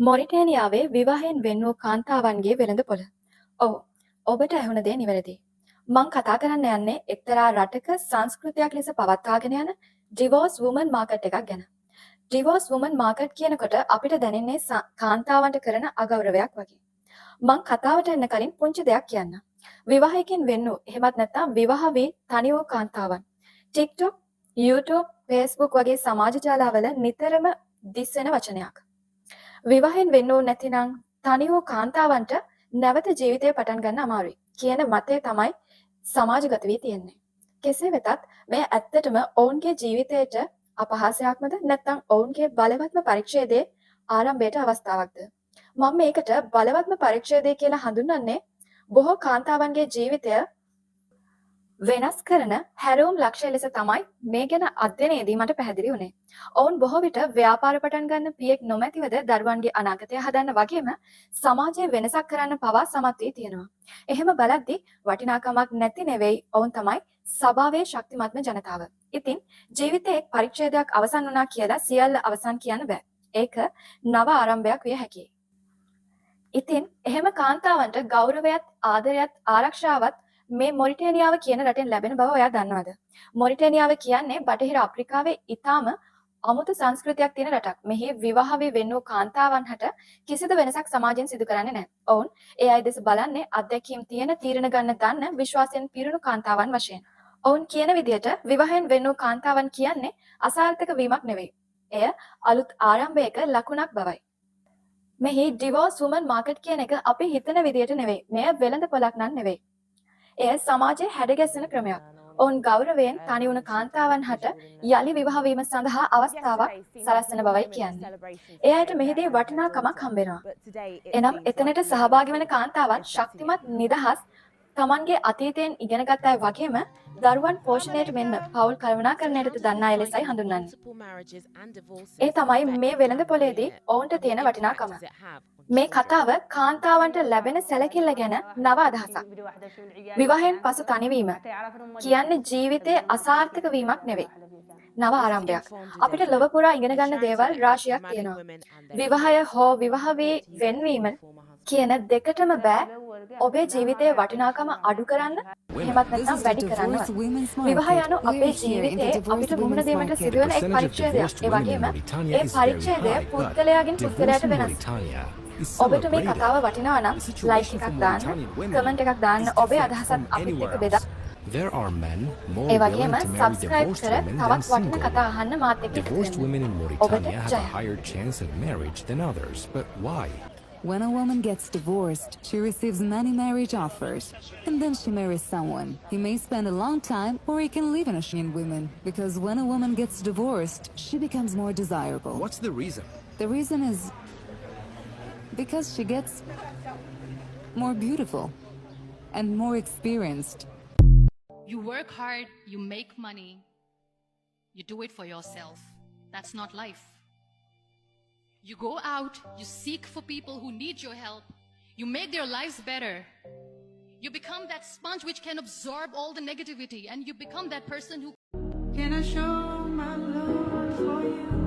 මොරිටේනියාවේ විවාහයෙන් වෙන් වූ කාන්තාවන්ගේ වෙළඳපොළ. ඔව්, ඔබට ඇහුණ දේ නිවැරදි. මං කතා කරන්න යන්නේ එක්තරා රටක සංස්කෘතියක් ලෙස පවත්වාගෙන යන ඩිවෝස් වුමන් මාකට් එකක් ගැන. ඩිවෝස් වුමන් මාකට් කියනකොට අපිට දැනෙන්නේ කාන්තාවන්ට කරන අගෞරවයක් වගේ. මං කතාවට එන්න කලින් පුංචි දෙයක් කියන්න. විවාහයකින් වෙන් වූ එහෙමත් නැත්නම් විවාහ වී තනි වූ කාන්තාවන් TikTok, YouTube, Facebook වගේ සමාජ ජාලවල නිතරම දිස් වෙන වචනයක්. විවාහයෙන් වෙන්න ඕන නැතිනම් තනි වූ කාන්තාවන්ට නැවත ජීවිතය පටන් ගන්න අමාරුයි කියන මතය තමයි සමාජගත වී තියෙන්නේ. කෙසේ වෙතත් මේ ඇත්තටම ඔවුන්ගේ ජීවිතයට අපහාසයක්මද නැත්නම් ඔවුන්ගේ බලවත්ම පරිච්ඡේදයේ ආරම්භයට අවස්ථාවක්ද? මම මේකට බලවත්ම පරිච්ඡේදය කියලා හඳුන්වන්නේ බොහෝ කාන්තාවන්ගේ ජීවිතය වෙනස් කරන හැරවුම් ලක්ෂ්‍ය ලෙස තමයි මේ ගැන අධ්‍යයනයේදී මට පැහැදිලි වුණේ. ඔවුන් බොහෝ විට ව්‍යාපාර පටන් ගන්න පියෙක් නොමැතිවද දරුවන්ගේ අනාගතය හදන්න වගේම සමාජයේ වෙනසක් කරන්න පවා සමත් වී තියෙනවා. එහෙම බලද්දී වටිනාකමක් නැති නෙවෙයි ඔවුන් තමයි සබාවේ ශක්තිමත්ම ජනතාව. ඉතින් ජීවිතයේ එක් පරිච්ඡේදයක් අවසන් වුණා කියලා සියල්ල අවසන් කියන්න බෑ. ඒක නව ආරම්භයක් විය හැකියි. ඉතින් එහෙම කාන්තාවන්ට ගෞරවයත් ආදරයත් ආරක්ෂාවත් මේ මොරිටේනියාව කියන රටෙන් ලැබෙන බව ඔයා දන්නවද? මොරිටේනියාව කියන්නේ බටහිර අප්‍රිකාවේ ඊටාම අමුතු සංස්කෘතියක් තියෙන රටක්. මෙහි විවාහ වෙන්න වූ කාන්තාවන් හට කිසිදු වෙනසක් සමාජයෙන් සිදු කරන්නේ නැහැ. ඔවුන් ඒ අය දෙස බලන්නේ අත්දැකීම් තියෙන තීරණ ගන්න දන්න විශ්වාසයෙන් පිරුණු කාන්තාවන් වශයෙන්. ඔවුන් කියන විදිහට විවාහයෙන් වෙන්න වූ කාන්තාවන් කියන්නේ අසාර්ථක වීමක් නෙවෙයි. එය අලුත් ආරම්භයක ලකුණක් බවයි. මෙහි ඩිවෝස් වුමන් මාකට් කියන එක අපි හිතන විදිහට නෙවෙයි. මෙය වෙළඳපොළක් නන් නෙවෙයි. එය සමාජයේ හැඩගැසෙන ක්‍රමයක්. ඔවුන් ගෞරවයෙන් තනි වුණ කාන්තාවන් හට යලි විවාහ වීම සඳහා අවස්ථාවක් සලස්වන බවයි කියන්නේ. ඒ අයට මෙහිදී වටිනාකමක් හම්බෙනවා. එනම් එතනට සහභාගී වෙන කාන්තාවන් ශක්තිමත් නිදහස් තමන්ගේ අතීතයෙන් ඉගෙනගත් අය වගේම දරුවන් පෝෂණයට මෙන්ම පවුල් කළමනාකරණයටද දන්නා අය ලෙසයි හඳුන්වන්නේ. ඒ තමයි මේ වෙළඳපොළේදී ඔවුන්ට තියෙන වටිනාකම. මේ කතාව කාන්තාවන්ට ලැබෙන සැලකිල්ල ගැන නව අදහසක්. විවාහයෙන් පසු තනිවීම කියන්නේ ජීවිතයේ අසාර්ථක වීමක් නෙවෙයි. නව ආරම්භයක්. අපිට ලොව පුරා ඉගෙන ගන්න දේවල් රාශියක් තියෙනවා. විවාහය හෝ විවාහ වී වෙන්වීම කියන දෙකටම බෑ ඔබේ ජීවිතයේ වටිනාකම අඩු කරන්න එහෙමත් නැත්නම් වැඩි කරන්න. විවාහය යනු අපේ ජීවිතයේ අපිට මුහුණ දීමට සිදුවන එක් පරිච්ඡේදයක්. ඒ වගේම ඒ පරිච්ඡේදය පුද්ගලයාගෙන් පුද්ගලයාට වෙනස්. ඔබට මේ කතාව වටිනවා නම් ලයික් එකක් දාන්න, කමෙන්ට් එකක් දාන්න, ඔබේ අදහසත් අපිත් එක්ක බෙදා. There are men more A willing වගේම to marry සබ්ස්ක්‍රයිබ් divorced කර women තවත් than වටින single. කතා අහන්න මාත් එක්ක එකතු Divorced වෙන්න. women in ඔබට Mauritania have a ජය. higher chance of marriage than others, but why? When a woman gets divorced, she receives many marriage offers. And then she marries someone. He may spend a long time, or he can live in a Asian woman. Because when a woman gets divorced, she becomes more desirable. What's the reason? The reason is because she gets more beautiful and more experienced. You work hard, you make money, you do it for yourself. That's not life. You go out, you seek for people who need your help, you make their lives better. You become that sponge which can absorb all the negativity, and you become that person who Can I show my love for you?